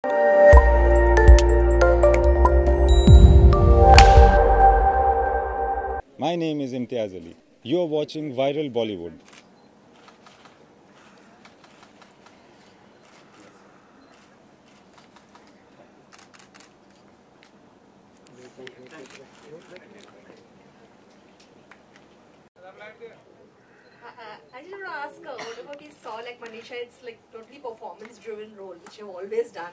My name is Imtiaz Ali. You are watching Viral Bollywood. I just want to ask, whatever we saw, like Manisha, it's like totally performance-driven role, which you've always done.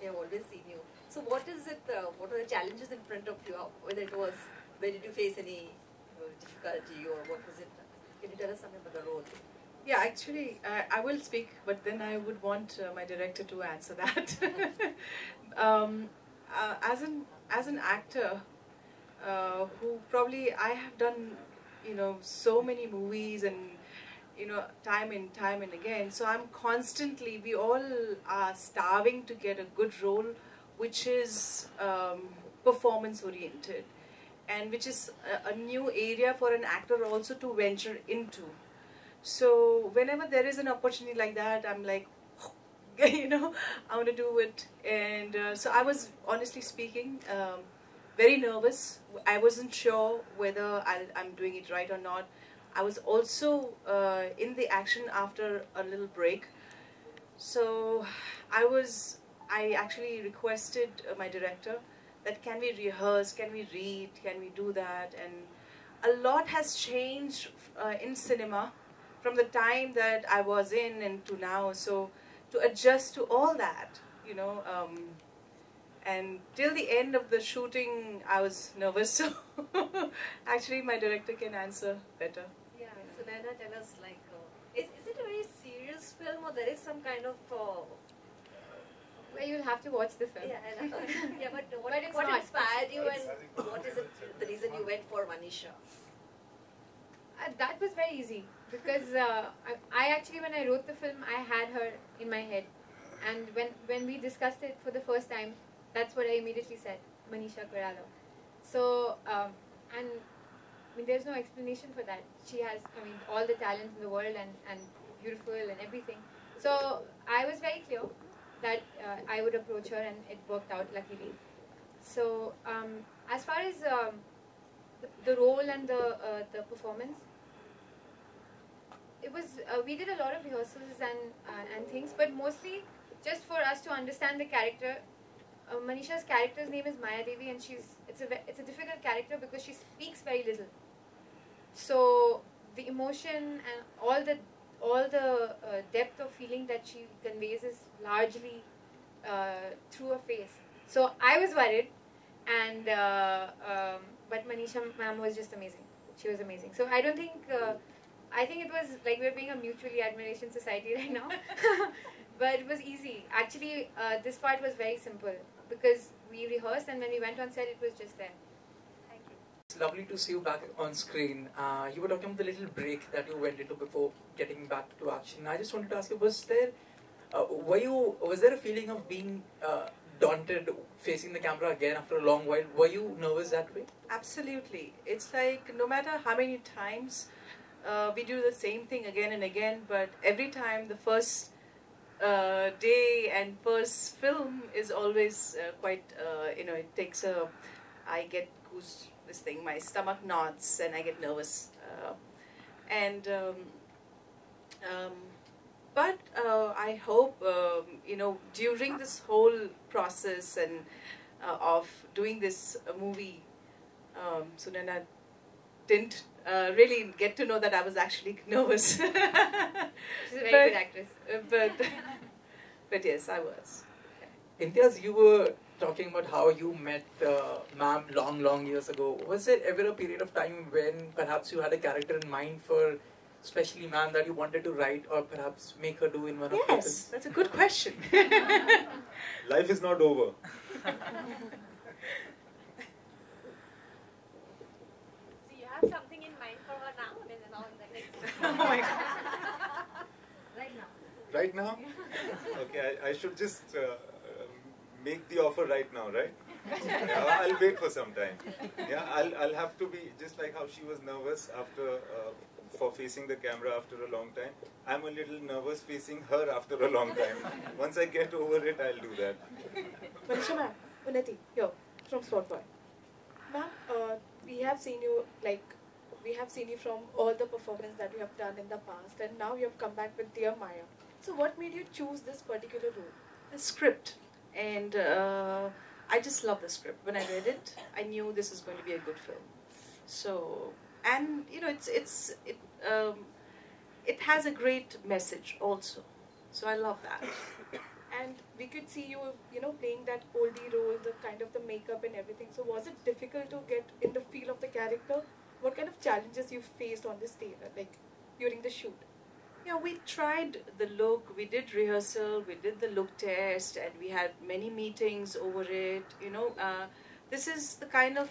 We have always seen you. So what is it? What are the challenges in front of you? Whether it was, where did you face any difficulty, or what was it? Can you tell us something about the role? Yeah, actually, I will speak, but then I would want my director to answer that. As an actor, who probably I have done, so many movies and time and again. So I'm constantly. We all are starving to get a good role, which is performance oriented, and which is a new area for an actor also to venture into. So whenever there is an opportunity like that, I'm like, I want to do it. And so I was, honestly speaking, very nervous. I wasn't sure whether I'm doing it right or not. I was also in the action after a little break. So I actually requested my director that can we rehearse, can we read, can we do that? And a lot has changed in cinema from the time that I was in and to now. So to adjust to all that, and till the end of the shooting, I was nervous. So actually, my director can answer better. Yeah. So Naina, tell us, like, is it a very serious film, or there is some kind of Well, you'll have to watch the film. yeah, yeah, but what not. inspired you, and what is it, the reason you went for Manisha? That was very easy because I actually, when I wrote the film, I had her in my head, and when we discussed it for the first time, that's what I immediately said, Manisha Koirala. So and I mean, there's no explanation for that. She has, I mean, all the talent in the world and beautiful and everything. So I was very clear that I would approach her, and it worked out luckily. So as far as the role and the performance, it was we did a lot of rehearsals and things, but mostly just for us to understand the character. Manisha's character's name is Maya Devi, and it's a difficult character because she speaks very little. So the emotion and all the depth of feeling that she conveys is largely through her face. So I was worried, and but Manisha ma'am was just amazing. She was amazing. So I don't think. I think it was like we're being a mutually admiration society right now. But it was easy. Actually, this part was very simple because we rehearsed, and when we went on set, it was just there. Thank you. It's lovely to see you back on screen. You were talking about the little break that you went into before getting back to action. I just wanted to ask you, was there a feeling of being daunted facing the camera again after a long while? Were you nervous that way? Absolutely. It's like no matter how many times we do the same thing again and again, but every time the first day and first film is always quite, it takes I get my stomach knots and I get nervous. But I hope, during this whole process and of doing this movie, Sunaina didn't really get to know that I was actually nervous. She's a very good actress. But yes, I was. Imtiaz, you were talking about how you met ma'am long years ago. Was there ever a period of time when perhaps you had a character in mind for especially ma'am that you wanted to write or perhaps make her do in one of your films? Yes, that's a good question. Life is not over. So you have something in mind for her now, and then now in the next. Oh my God. Right now. Right now? Okay, I should just make the offer right now, right? Yeah, I'll wait for some time. Yeah, I'll have to be just like how she was nervous after for facing the camera after a long time. I'm a little nervous facing her after a long time. Once I get over it, I'll do that. Manisha ma'am, Unnati, here, from Sport Boy. Ma'am, we have seen you, from all the performance that you have done in the past, and now you have come back with Dear Maya. So what made you choose this particular role? The script. And I just love the script. When I read it, I knew this is going to be a good film. So, and you know, it has a great message also. So I love that. And we could see you, playing that oldie role, the kind of the makeup and everything. So was it difficult to get in the feel of the character? What kind of challenges you faced on this day, like during the shoot? Yeah, we tried the look, we did rehearsal, we did the look test, and we had many meetings over it. This is the kind of,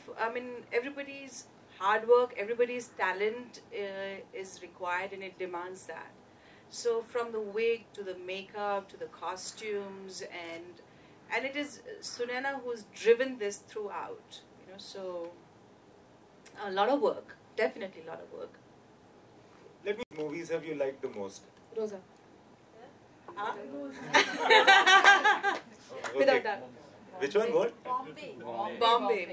everybody's hard work, everybody's talent is required, and it demands that. So from the wig to the makeup to the costumes, and it is Sunaina who's driven this throughout. So a lot of work, definitely a lot of work. Let me. Movies have you liked the most? Rosa. Okay. Without that. Which one? What? Bombay.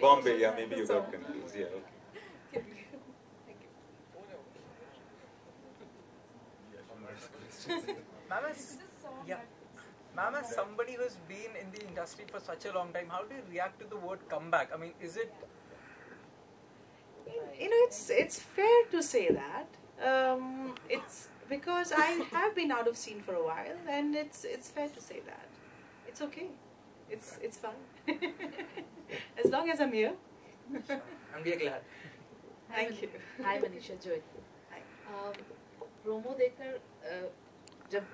Bombay. Yeah, maybe you got confused. Yeah. Okay. Ma'am, as somebody who's been in the industry for such a long time, how do you react to the word comeback? I mean, is it? It's fair to say that. It's because I have been out of scene for a while, and it's fair to say that. It's okay. It's fine. As long as I'm here. And we are glad. Thank you. Hi Manisha, Joy. Hi. Promo देखकर जब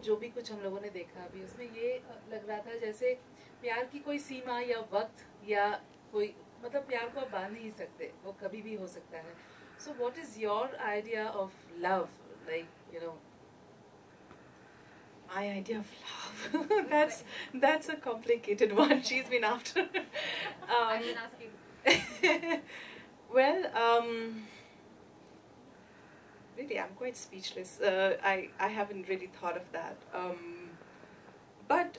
जो भी कुछ हम लोगों ने देखा अभी उसमें ये लग रहा था जैसे प्यार की कोई सीमा या वक्त या कोई मतलब प्यार को आप बांध नहीं सकते, वो कभी भी हो सकता है. So what is your idea of love? Like, My idea of love. that's a complicated one. She's been after. I've been asking. Well, really, I'm quite speechless. I haven't really thought of that. But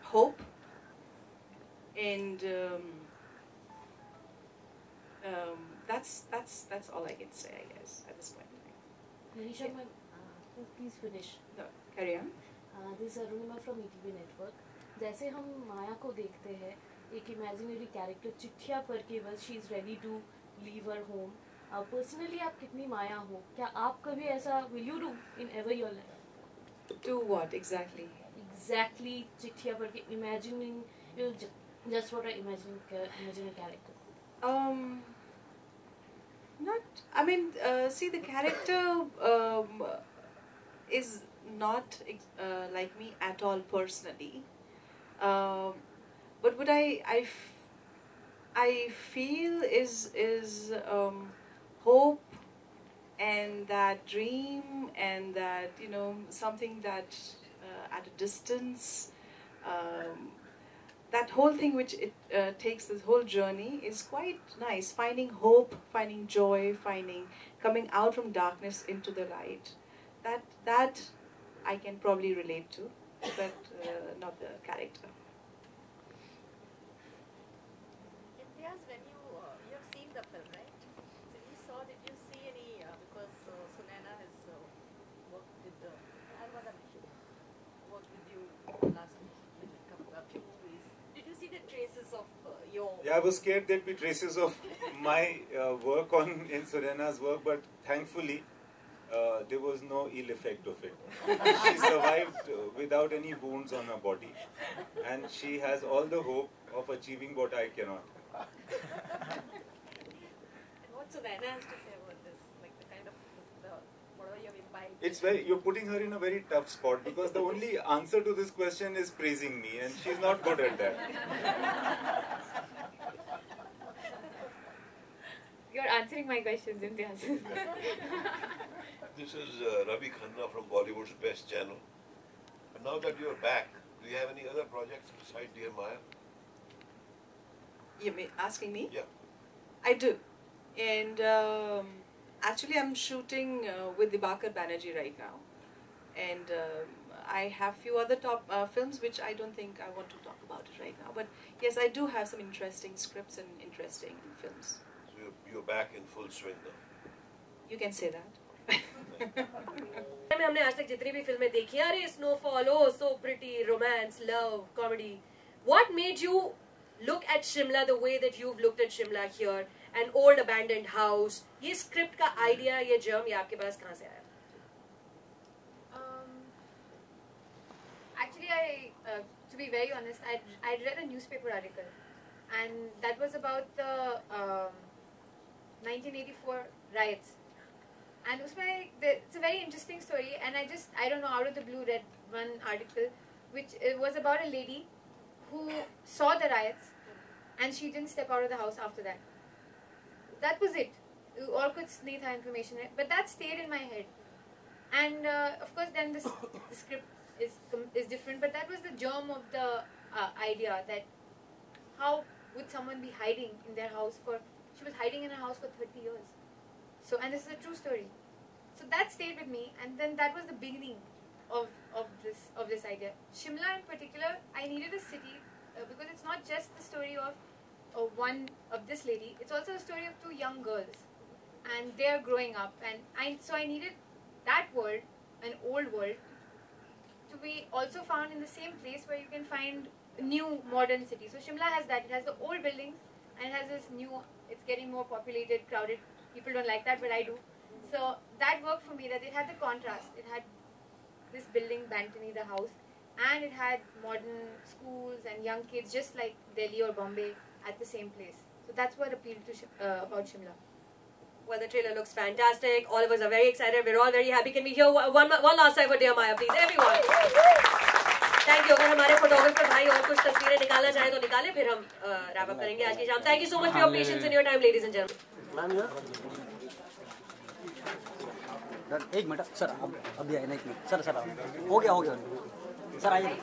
hope and that's all I can say, I guess, at this point. Manisha, please finish. No, carry on. This is Arunima from ETV Network. जैसे हम माया को देखते हैं एक imaginary character चिट्ठिया पर केवल she is ready to leave her home. Personally आप कितनी माया हो? क्या आप कभी ऐसा will you do in ever your life? Do what exactly? Exactly चिट्ठिया पर के imagining just what I imagine a character. See, the character is not like me at all personally. But what I feel is hope and that dream and that something that at a distance. That whole thing which it takes, this whole journey is quite nice. Finding hope, finding joy, coming out from darkness into the light. That I can probably relate to, but not the character. Imtiaz, when you have seen the film, right? When you saw, did you see any because Sunaina has worked with worked with you last few movies. Did you see the traces of your? Yeah, I was scared there'd be traces of my work in Sunaina's work, but thankfully there was no ill effect of it. She survived without any wounds on her body, and she has all the hope of achieving what I cannot. And what Sunaina has to say about this, like the kind of whatever you have imbibed. It's you're putting her in a very tough spot because the only answer to this question is praising me, and she's not good at that. You're answering my questions, Imtiaz. This is Ravi Khanna from Bollywood's Best Channel. And now that you're back, do you have any other projects besides Dear Maya? You asking me? Yeah. I do, and Actually, I'm shooting with Dibakar Banerjee right now, and I have few other top films which I don't think I want to talk about it right now. But yes, I do have some interesting scripts and interesting films. So you're back in full swing now. You can say that. हमने आज तक जितनी भी फिल्में देखी हैं, अरे snowfall, oh so pretty, romance, love, comedy. What made you look at Shimla the way that you've looked at Shimla here? An old abandoned house. ये स्क्रिप्ट का आइडिया, ये जर्म, ये आपके पास कहाँ से आया? Actually, to be very honest, I read a newspaper article, and that was about the 1984 riots. And it's a very interesting story, and I don't know, out of the blue read one article, which it was about a lady who saw the riots, and she didn't step out of the house after that. That was it. Or कुछ नहीं था information, but that stayed in my head. And of course, then the script is different, but that was the germ of the idea that how would someone be hiding in their house she was hiding in her house for 30 years. So, and this is a true story. So that stayed with me, and then that was the beginning of this idea. Shimla in particular, I needed a city because it's not just the story of this lady. It's also a story of two young girls, and they're growing up, and so I needed that world, an old world, to be also found in the same place where you can find a new modern city. So Shimla has that. It has the old buildings, and it has this new. It's getting more populated, crowded. People don't like that, but I do. So that worked for me, that it had the contrast. It had this building, Bantani, the house, and it had modern schools and young kids, just like Delhi or Bombay, at the same place. So that's what appealed to about Shimla. Well, the trailer looks fantastic. All of us are very excited. We're all very happy. Can we hear one last time for Dear Maya, please? Everyone. Thank you. अगर हमारे photographer भाई और कुछ तस्वीरें निकालना चाहे तो निकालें, फिर हम wrap up करेंगे आज की शाम. Thank you so much for your patience and your time, ladies and gentlemen. एक मिनट सर, अभी आए ना, एक मिनट सर हो गया सर, आइए.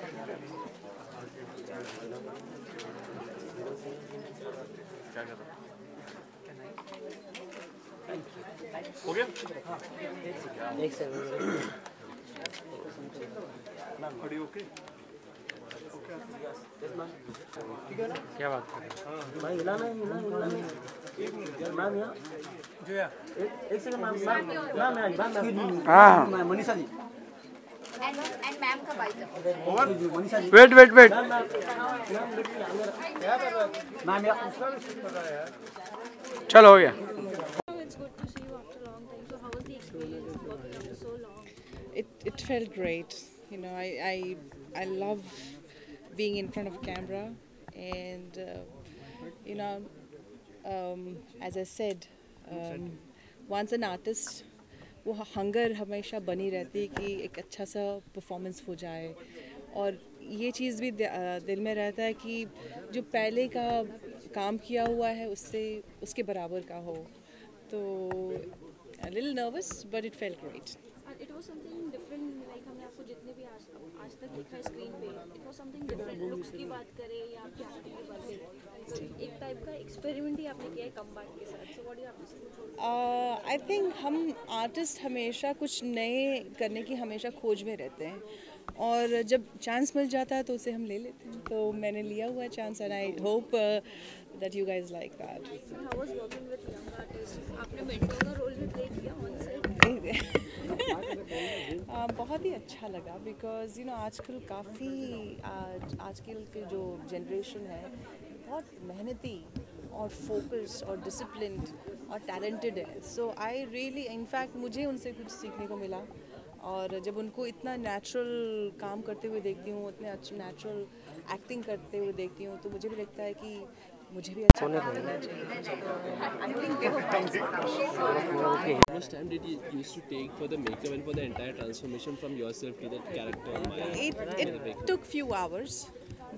हो गया? एक सेकंड. ओके. क्या बात कर रहे हैं भाई? हिलाना मैम यहाँ जो यार एक सेकंड मैम हाँ मनीषा जी and मैम का bike over. Manisha ji wait ma'am चलो हो गया. It's good to see you after a long time. So how was the experience working after so long? It felt great. You know, I love being in front of camera, and you know, as I said, once an artist, वो hunger हमेशा बनी रहती है कि एक अच्छा सा performance हो जाए, और ये चीज़ भी दिल में रहता है कि जो पहले का काम किया हुआ है उसके बराबर का हो. तो a little nervous, but it felt great. And it was something different, like हमने आपको जितने भी आज तक देखा है स्क्रीन पे, it was something different. Looks की बात करें या आपकी एक्टिंग की बात करें, एक टाइप का एक्सपेरिमेंट ही आपने किया है कमबैक के साथ. So what do you have to say? I think हम आर्टिस्ट हमेशा कुछ नए करने की हमेशा खोज में रहते हैं, और जब चांस मिल जाता है तो उसे हम ले लेते हैं. तो मैंने लिया हुआ chance, and I hope that you guys like that. How was working with young artists? आपने मेंटर का रोल भी प्ले किया ऑन सेट. बहुत ही अच्छा लगा, बिकॉज यू नो आजकल काफ़ी आजकल के जो जनरेशन है बहुत मेहनती और फोकस और डिसिप्लिन्ड और टैलेंटेड है. सो आई रियली, इनफैक्ट मुझे उनसे कुछ सीखने को मिला, और जब उनको इतना नेचुरल काम करते हुए देखती हूँ, इतने अच्छे नेचुरल एक्टिंग करते हुए देखती हूँ, तो मुझे भी लगता है कि मुझे भी अच्छा करना चाहिए. How much time did you used to take for the makeup and for the entire transformation from yourself to that character? It took few hours,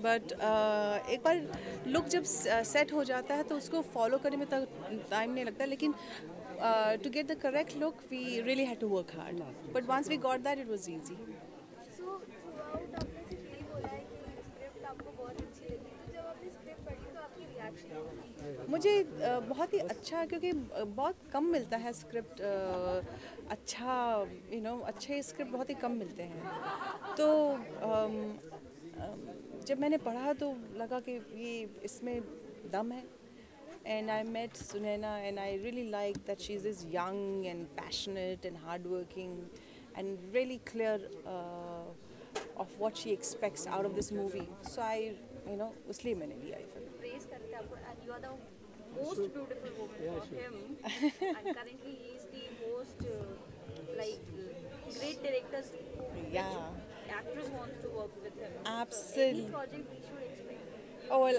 but एक बार लुक जब सेट हो जाता है तो उसको फॉलो करने में टाइम नहीं लगता, लेकिन to get the correct look we really had to work hard, but once we got that it was easy. So throughout आपने से फील हो रहा है कि स्क्रिप्ट आपको बहुत अच्छी लगी, तो जब आपने स्क्रिप्ट पढ़ी तो आपकी actually? मुझे बहुत ही अच्छा, क्योंकि बहुत कम मिलता है स्क्रिप्ट अच्छा, अच्छे स्क्रिप्ट बहुत ही कम मिलते हैं। तो जब मैंने पढ़ा तो लगा कि ये इसमें दम है। And I met Sunaina and I really liked that she's this young and passionate and hardworking and really clear of what she expects out of this movie. So I, उसलिए मैंने लिया ये film. Praise करते हैं आपको, and you are the most beautiful woman for him. And currently he is the most great directors who actress wants to work with him. Absolutely. Any project we should expect. Oh well,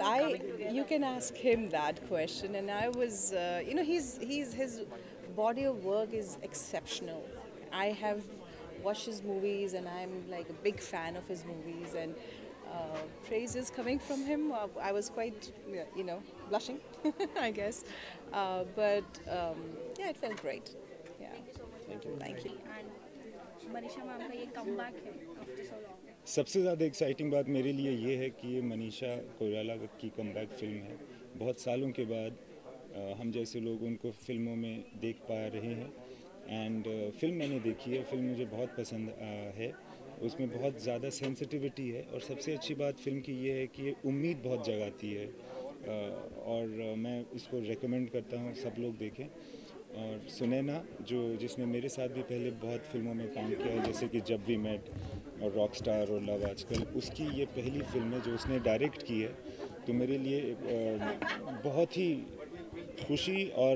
you can ask him that question, and I was, his body of work is exceptional. I have watched his movies, and I'm like a big fan of his movies, and praise is coming from him. I was quite, blushing, I guess, but yeah, it felt great. Yeah. Thank you so much. Thank you. Thank you. And Manisha ma'am का ये comeback है after so long. सबसे ज़्यादा exciting बात मेरे लिए ये है कि ये मनीषा कोइराला की कमबैक फिल्म है। बहुत सालों के बाद हम जैसे लोग उनको फिल्मों में देख पा रहे हैं। एंड फिल्म मैंने देखी है, फिल्म मुझे बहुत पसंद है। उसमें बहुत ज़्यादा सेंसिटिविटी है और सबसे अच्छी बात फिल्म की ये है कि ये उम्मीद बहुत जगाती है। और मैं इसको रेकमेंड करता हूँ सब लोग देखें। और सुनैना जिसने मेरे साथ भी पहले बहुत फिल्मों में काम किया है, जैसे कि जब वी मेट और रॉक स्टार और लव आजकल, उसकी ये पहली फिल्म है जो उसने डायरेक्ट की है। तो मेरे लिए बहुत ही खुशी और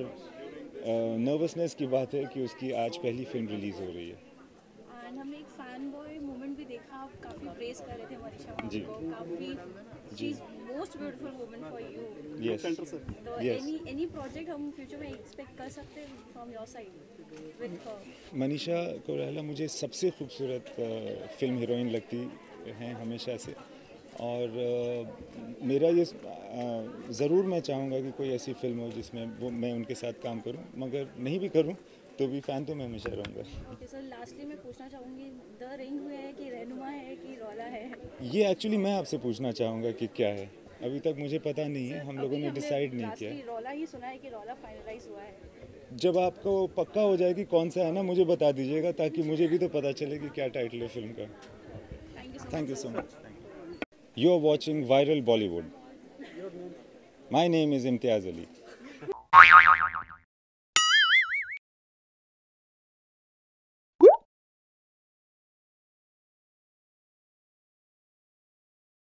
नर्वसनेस की बात है कि उसकी आज पहली फिल्म रिलीज़ हो रही है। एंड हमने एक फैन बॉय मोमेंट भी देखा, आप काफ़ी प्रेस कर रहे थे मनीषा मैम को, काफ़ी she is most beautiful woman for you. Yes. तो एनी प्रोजेक्ट हम फ्यूचर में एक्सपेक्ट कर सकते हैं from your side with her? Manisha Koirala मुझे सबसे खूबसूरत फिल्म हीरोइन लगती हैं हमेशा से। और मेरा ये ज़रूर मैं चाहूँगा कि कोई ऐसी फिल्म हो जिसमें वो मैं उनके साथ काम करूँ, मगर नहीं भी करूँ तो भी फ़ैन तो मैं हमेशा रहूँगा। ओके सर, लास्टली मैं पूछना चाहूँगी, द रिंग हुआ है कि रहनुमा है कि रौला है? ये एक्चुअली मैं आपसे पूछना चाहूँगा कि क्या है, अभी तक मुझे पता नहीं है, हम लोगों ने डिसाइड नहीं किया। रौला ही सुना है कि रौला फाइनलाइज हुआ है? जब आपको पक्का हो जाए कि कौन सा है ना, मुझे बता दीजिएगा ताकि मुझे भी तो पता चले कि क्या टाइटल है फिल्म का। Thank you so much. You are watching Viral Bollywood. My name is Imtiaz Ali.